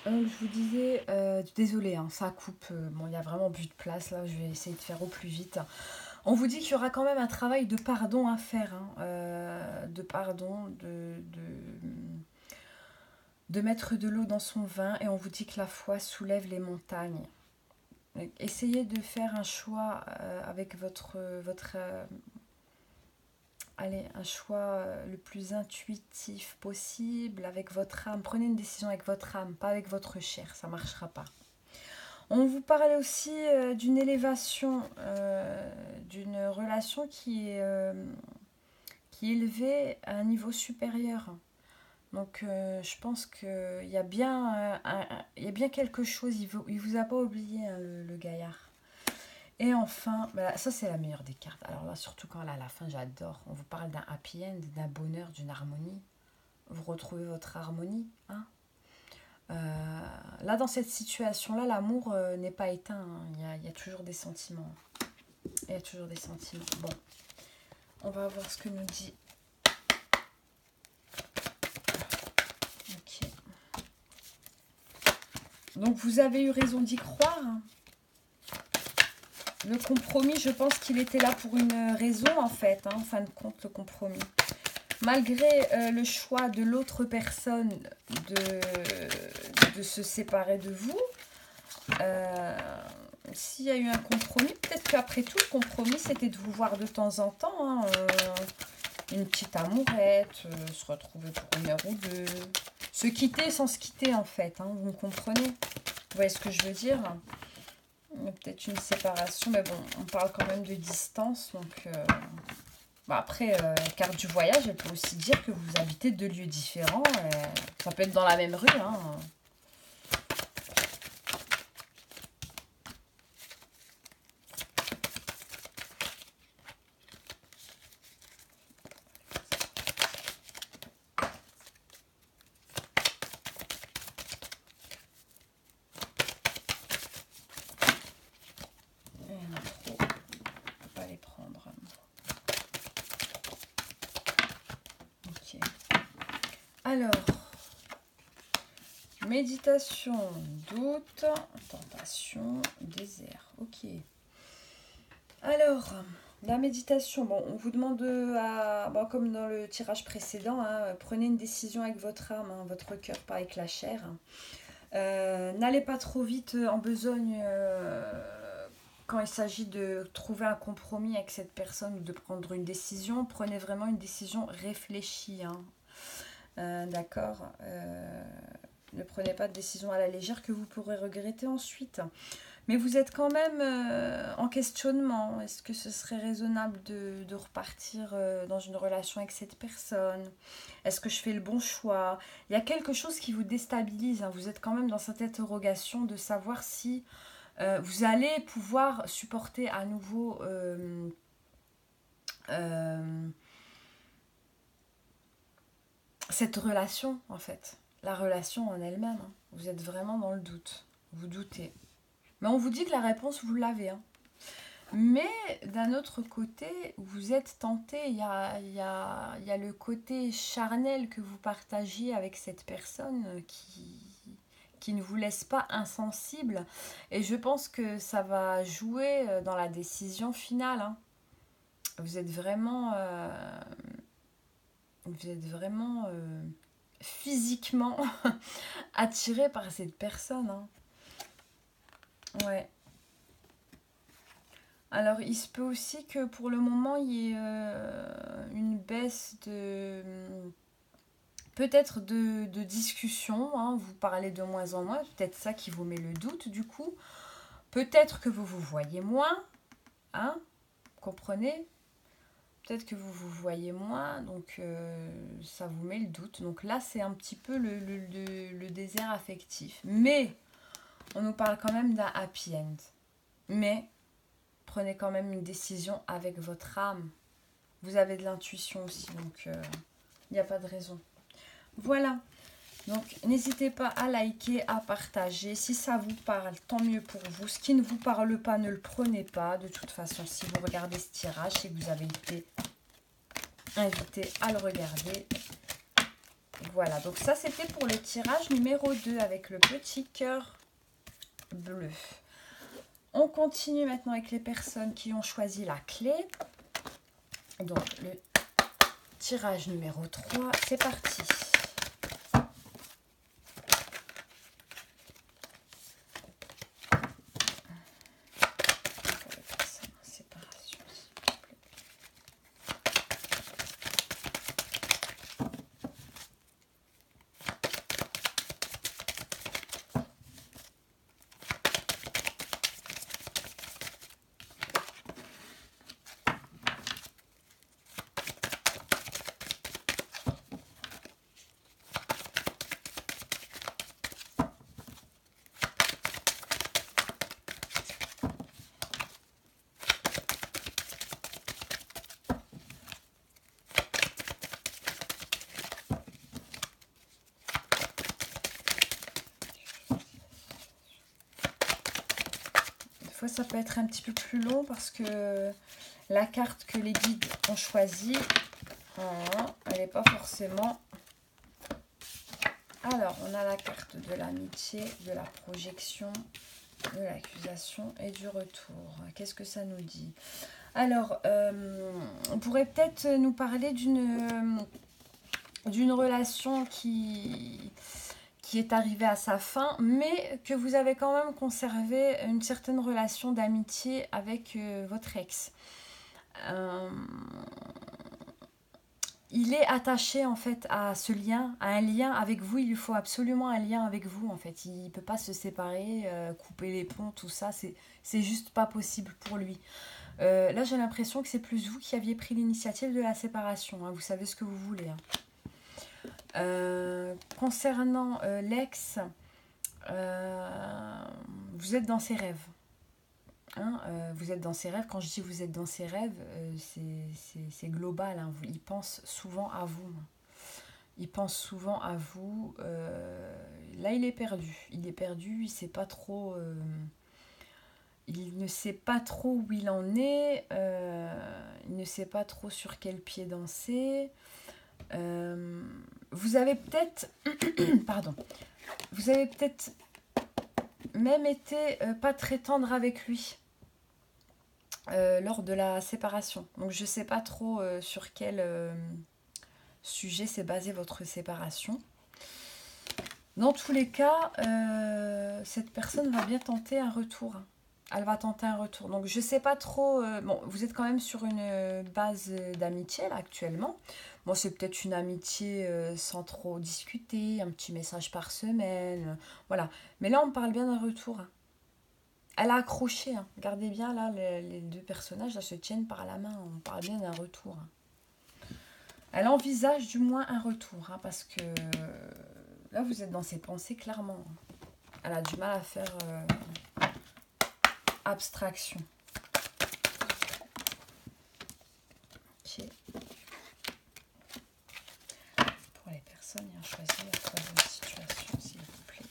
Donc je vous disais, désolé, hein, ça coupe. Bon, il y a vraiment plus de place là. Je vais essayer de faire au plus vite. On vous dit qu'il y aura quand même un travail de pardon à faire, hein, de pardon, de mettre de l'eau dans son vin. Et on vous dit que la foi soulève les montagnes. Donc, essayez de faire un choix avec allez, un choix le plus intuitif possible avec votre âme. Prenez une décision avec votre âme, pas avec votre chair, ça ne marchera pas. On vous parlait aussi d'une élévation, d'une relation qui est élevée à un niveau supérieur. Donc je pense qu'il y a bien, il y a bien quelque chose, il vous a pas oublié, hein, le gaillard. Et enfin, bah, ça c'est la meilleure des cartes. Alors là, surtout quand là, à la fin, j'adore. On vous parle d'un happy end, d'un bonheur, d'une harmonie. Vous retrouvez votre harmonie. Hein. Là, dans cette situation-là, l'amour n'est pas éteint. Hein. Il y a toujours des sentiments. Il y a toujours des sentiments. Bon, on va voir ce que nous dit. Ok. Donc, vous avez eu raison d'y croire. Hein. Le compromis, je pense qu'il était là pour une raison, en fait. Hein, en fin de compte, le compromis. Malgré le choix de l'autre personne de se séparer de vous, s'il y a eu un compromis, peut-être qu'après tout, le compromis, c'était de vous voir de temps en temps. Hein, une petite amourette, se retrouver pour une heure ou deux. Se quitter sans se quitter, en fait. Hein, vous me comprenez? Vous voyez ce que je veux dire? Il y a peut-être une séparation, mais bon, on parle quand même de distance. Donc, bon, après, la carte du voyage, elle peut aussi dire que vous habitez deux lieux différents. Ça peut être dans la même rue. Hein. Alors, méditation, doute, tentation, désert. Ok. Alors, la méditation, bon, on vous demande bon, comme dans le tirage précédent, hein, prenez une décision avec votre âme, hein, votre cœur, pas avec la chair. N'allez pas trop vite en besogne quand il s'agit de trouver un compromis avec cette personne ou de prendre une décision. Prenez vraiment une décision réfléchie. Hein. D'accord. Ne prenez pas de décision à la légère que vous pourrez regretter ensuite. Mais vous êtes quand même en questionnement. Est-ce que ce serait raisonnable de repartir dans une relation avec cette personne? Est-ce que je fais le bon choix? Il y a quelque chose qui vous déstabilise. Hein. Vous êtes quand même dans cette interrogation de savoir si vous allez pouvoir supporter à nouveau cette relation, en fait. La relation en elle-même. Hein. Vous êtes vraiment dans le doute. Vous doutez. Mais on vous dit que la réponse, vous l'avez. Hein. Mais d'un autre côté, vous êtes tenté. Il y a le côté charnel que vous partagiez avec cette personne qui ne vous laisse pas insensible. Et je pense que ça va jouer dans la décision finale. Hein. Vous êtes vraiment... physiquement attiré par cette personne. Hein. Ouais. Alors, il se peut aussi que pour le moment, il y ait une baisse de... peut-être de discussion. Hein. Vous parlez de moins en moins. Peut-être ça qui vous met le doute, du coup. Peut-être que vous vous voyez moins. Hein. Comprenez ? Peut-être que vous vous voyez moins, donc ça vous met le doute. Donc là, c'est un petit peu le désert affectif. Mais, on nous parle quand même d'un happy end. Mais, prenez quand même une décision avec votre âme. Vous avez de l'intuition aussi, donc il n'y a pas de raison. Voilà. Donc, n'hésitez pas à liker, à partager. Si ça vous parle, tant mieux pour vous. Ce qui ne vous parle pas, ne le prenez pas. De toute façon, si vous regardez ce tirage, c'est que vous avez été invité à le regarder. Voilà, donc ça c'était pour le tirage numéro 2 avec le petit cœur bleu. On continue maintenant avec les personnes qui ont choisi la clé. Donc le tirage numéro 3, c'est parti. Des fois, ça peut être un petit peu plus long parce que la carte que les guides ont choisie, elle n'est pas forcément... Alors, on a la carte de l'amitié, de la projection, de l'accusation et du retour. Qu'est-ce que ça nous dit? Alors, on pourrait peut-être nous parler d'une relation qui est arrivée à sa fin, mais que vous avez quand même conservé une certaine relation d'amitié avec votre ex. Il est attaché en fait à ce lien, à un lien avec vous. Il lui faut absolument un lien avec vous en fait. Il ne peut pas se séparer, couper les ponts, tout ça. C'est juste pas possible pour lui. Là, j'ai l'impression que c'est plus vous qui aviez pris l'initiative de la séparation. Hein. Vous savez ce que vous voulez. Hein. Concernant l'ex, vous êtes dans ses rêves. Hein, vous êtes dans ses rêves. Quand je dis vous êtes dans ses rêves, c'est global. Hein. Il pense souvent à vous. Il pense souvent à vous. Là, il est perdu. Il est perdu. Il sait pas trop. Il ne sait pas trop où il en est. Il ne sait pas trop sur quel pied danser. Vous avez peut-être pardon, vous avez peut-être même été pas très tendre avec lui lors de la séparation. Donc je sais pas trop sur quel sujet s'est basée votre séparation. Dans tous les cas, cette personne va bien tenter un retour. Elle va tenter un retour. Donc je sais pas trop. Bon, vous êtes quand même sur une base d'amitié là actuellement. Bon, c'est peut-être une amitié sans trop discuter, un petit message par semaine, voilà. Mais là, on parle bien d'un retour. Hein. Elle a accroché. Hein. Regardez bien là, les deux personnages là, se tiennent par la main. On parle bien d'un retour. Hein. Elle envisage du moins un retour, hein, parce que là, vous êtes dans ses pensées clairement. Elle a du mal à faire abstraction. Ok. Pour les personnes ayant choisi la troisième situation, s'il vous plaît.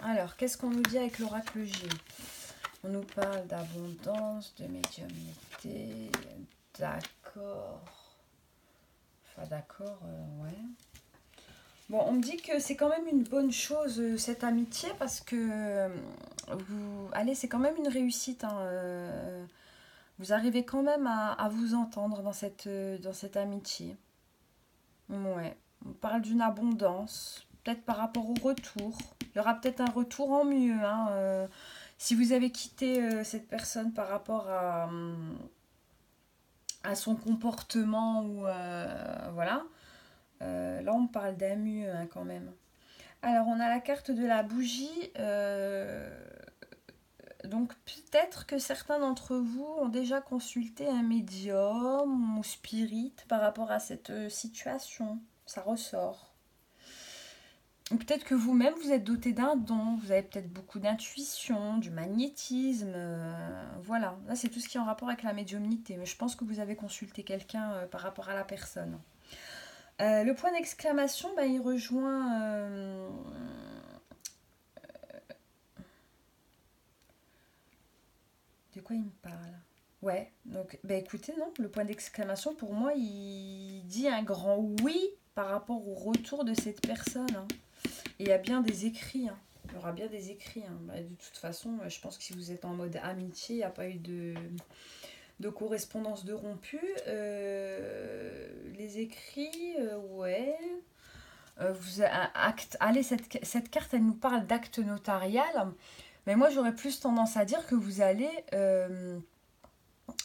Alors, qu'est-ce qu'on nous dit avec l'oracle G? On nous parle d'abondance, de médiumnité, d'accord. Enfin, d'accord, ouais. Bon, on me dit que c'est quand même une bonne chose, cette amitié, parce que allez, c'est quand même une réussite. Hein, vous arrivez quand même à vous entendre dans cette amitié. Ouais, on parle d'une abondance, peut-être par rapport au retour. Il y aura peut-être un retour en mieux. Hein, si vous avez quitté cette personne par rapport à son comportement ou voilà, là on parle d'un mieux hein, quand même. Alors on a la carte de la bougie. Donc peut-être que certains d'entre vous ont déjà consulté un médium ou spirit par rapport à cette situation. Ça ressort. Ou peut-être que vous-même, vous êtes doté d'un don, vous avez peut-être beaucoup d'intuition, du magnétisme, voilà. Là, c'est tout ce qui est en rapport avec la médiumnité, mais je pense que vous avez consulté quelqu'un par rapport à la personne. Le point d'exclamation, bah, il rejoint... de quoi il me parle? Ouais, donc, bah écoutez, non, le point d'exclamation, pour moi, il dit un grand oui par rapport au retour de cette personne, hein. Et il y a bien des écrits, hein. Il y aura bien des écrits, hein. Bah, de toute façon, je pense que si vous êtes en mode amitié, il n'y a pas eu de correspondance de rompu. Les écrits, ouais. Allez, cette carte, elle nous parle d'acte notarial. Mais moi, j'aurais plus tendance à dire que vous allez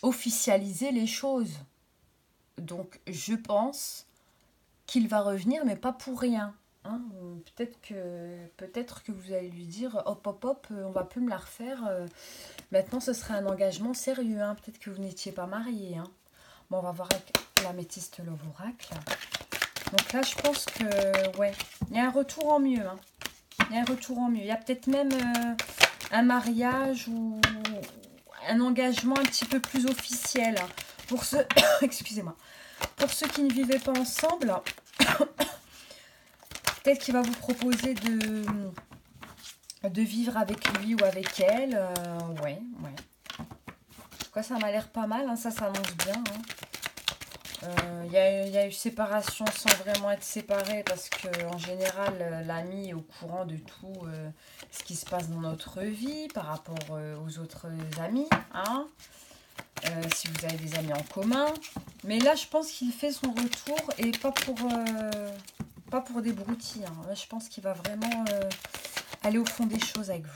officialiser les choses. Donc, je pense qu'il va revenir, mais pas pour rien. Hein, peut-être que vous allez lui dire hop hop hop, on va plus me la refaire. Maintenant, ce serait un engagement sérieux. Hein, peut-être que vous n'étiez pas marié. Hein. Bon, on va voir avec l'améthyste Love Oracle. Donc là, je pense que ouais, il y a un retour en mieux. Hein. Il y a un retour en mieux. Il y a peut-être même un mariage ou un engagement un petit peu plus officiel. Pour ceux, excusez-moi, pour ceux qui ne vivaient pas ensemble. Peut-être qu'il va vous proposer de vivre avec lui ou avec elle. Ouais. Quoi, ça m'a l'air pas mal, hein, ça s'annonce bien. Il y a eu séparation sans vraiment être séparé parce qu'en général, l'ami est au courant de tout ce qui se passe dans notre vie par rapport aux autres amis. Hein. Si vous avez des amis en commun. Mais là, je pense qu'il fait son retour et pas pour des broutilles. Hein. Là, je pense qu'il va vraiment aller au fond des choses avec vous.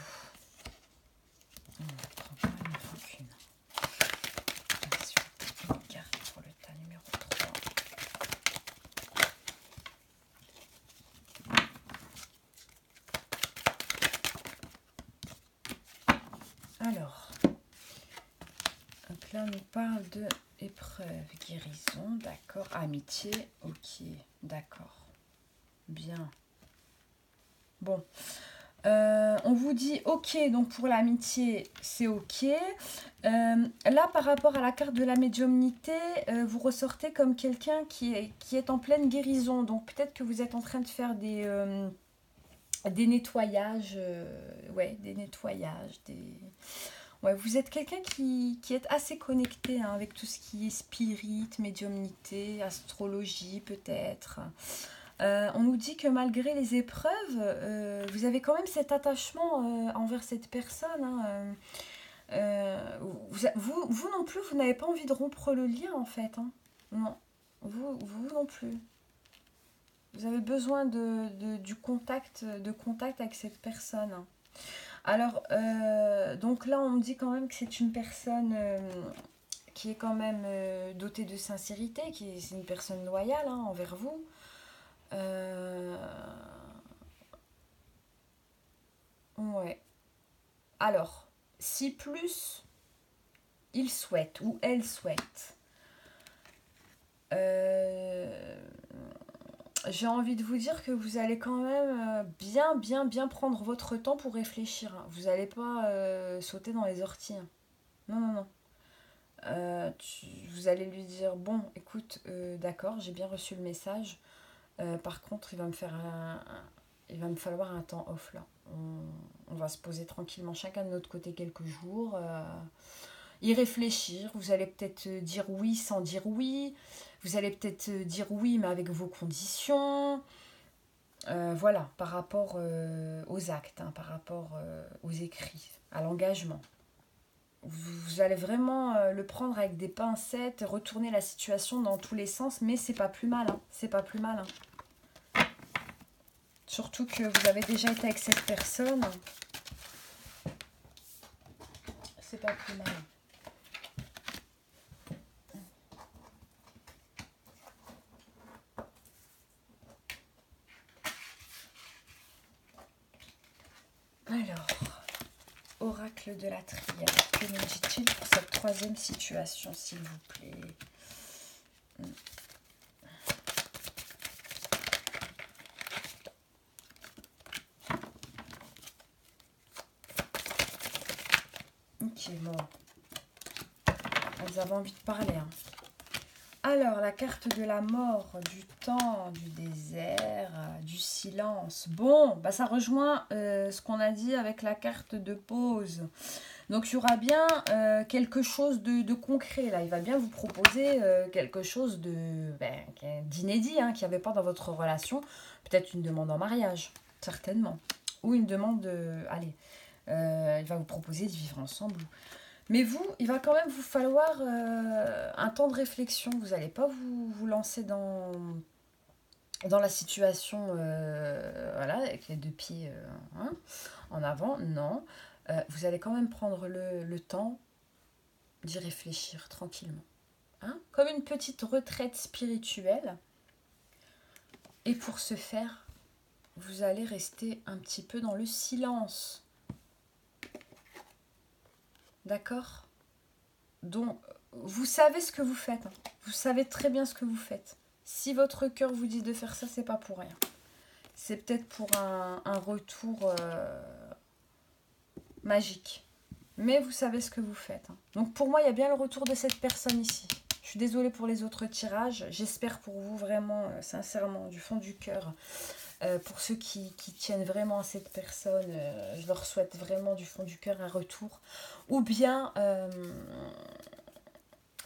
Alors, donc là, on nous parle de épreuve, guérison, d'accord, amitié, ok, d'accord, bien. Bon, on vous dit ok, donc pour l'amitié, c'est ok. Là, par rapport à la carte de la médiumnité, vous ressortez comme quelqu'un qui est en pleine guérison. Donc peut-être que vous êtes en train de faire des nettoyages, des nettoyages, Ouais, vous êtes quelqu'un qui est assez connecté hein, avec tout ce qui est spirit, médiumnité, astrologie peut-être. On nous dit que malgré les épreuves, vous avez quand même cet attachement envers cette personne. Hein, vous non plus, vous n'avez pas envie de rompre le lien en fait. Hein. Non, vous non plus. Vous avez besoin de contact avec cette personne. Hein. Alors, donc là, on me dit quand même que c'est une personne qui est quand même dotée de sincérité, c'est une personne loyale hein, envers vous. Ouais. Alors, si plus il souhaite ou elle souhaite, j'ai envie de vous dire que vous allez quand même bien prendre votre temps pour réfléchir. Hein. Vous n'allez pas sauter dans les orties. Hein. Non. Vous allez lui dire, bon, écoute, d'accord, j'ai bien reçu le message. Par contre, il va me falloir un temps off là. On va se poser tranquillement chacun de notre côté quelques jours. Y réfléchir. Vous allez peut-être dire oui sans dire oui. Vous allez peut-être dire oui mais avec vos conditions. Voilà, par rapport aux actes, hein, par rapport aux écrits, à l'engagement. Vous allez vraiment le prendre avec des pincettes, retourner la situation dans tous les sens, mais c'est pas plus mal. Hein, c'est pas plus mal. Hein. Surtout que vous avez déjà été avec cette personne. C'est pas plus mal. Alors, oracle de la triade, que nous dit-il pour cette troisième situation, s'il vous plaît? Ok, bon. Elles avaient envie de parler. Hein. Alors, la carte de la mort, du temps, du désert, du silence. Bon, bah ça rejoint ce qu'on a dit avec la carte de pause. Donc, il y aura bien quelque chose de concret. Là, il va bien vous proposer quelque chose d'inédit, hein, qu'il n'y avait pas dans votre relation. Peut-être une demande en mariage, certainement. Ou une demande allez, il va vous proposer de vivre ensemble. Mais vous, il va quand même vous falloir un temps de réflexion. Vous n'allez pas vous lancer dans la situation voilà, avec les deux pieds hein, en avant. Non. Vous allez quand même prendre le temps d'y réfléchir tranquillement. Hein, comme une petite retraite spirituelle. Et pour ce faire, vous allez rester un petit peu dans le silence. D'accord ? Donc, vous savez ce que vous faites. Hein. Vous savez très bien ce que vous faites. Si votre cœur vous dit de faire ça, c'est pas pour rien. C'est peut-être pour un retour magique. Mais vous savez ce que vous faites. Hein. Donc, pour moi, il y a bien le retour de cette personne ici. Je suis désolée pour les autres tirages. J'espère pour vous vraiment, sincèrement, du fond du cœur. Pour ceux qui tiennent vraiment à cette personne, je leur souhaite vraiment du fond du cœur un retour. Ou bien,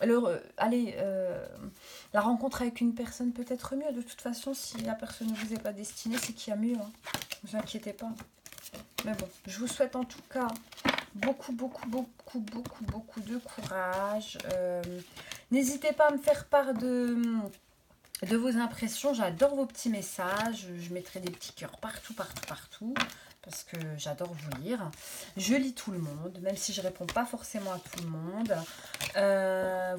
la rencontre avec une personne peut être mieux. De toute façon, si la personne ne vous est pas destinée, c'est qu'il y a mieux. Hein. Ne vous inquiétez pas. Mais bon, je vous souhaite en tout cas beaucoup de courage. N'hésitez pas à me faire part de vos impressions. J'adore vos petits messages. Je mettrai des petits cœurs partout. Parce que j'adore vous lire. Je lis tout le monde, même si je ne réponds pas forcément à tout le monde.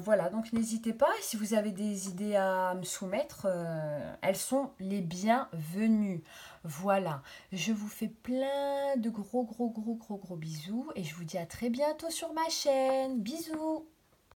Voilà, donc n'hésitez pas. Si vous avez des idées à me soumettre, elles sont les bienvenues. Voilà, je vous fais plein de gros bisous. Et je vous dis à très bientôt sur ma chaîne. Bisous!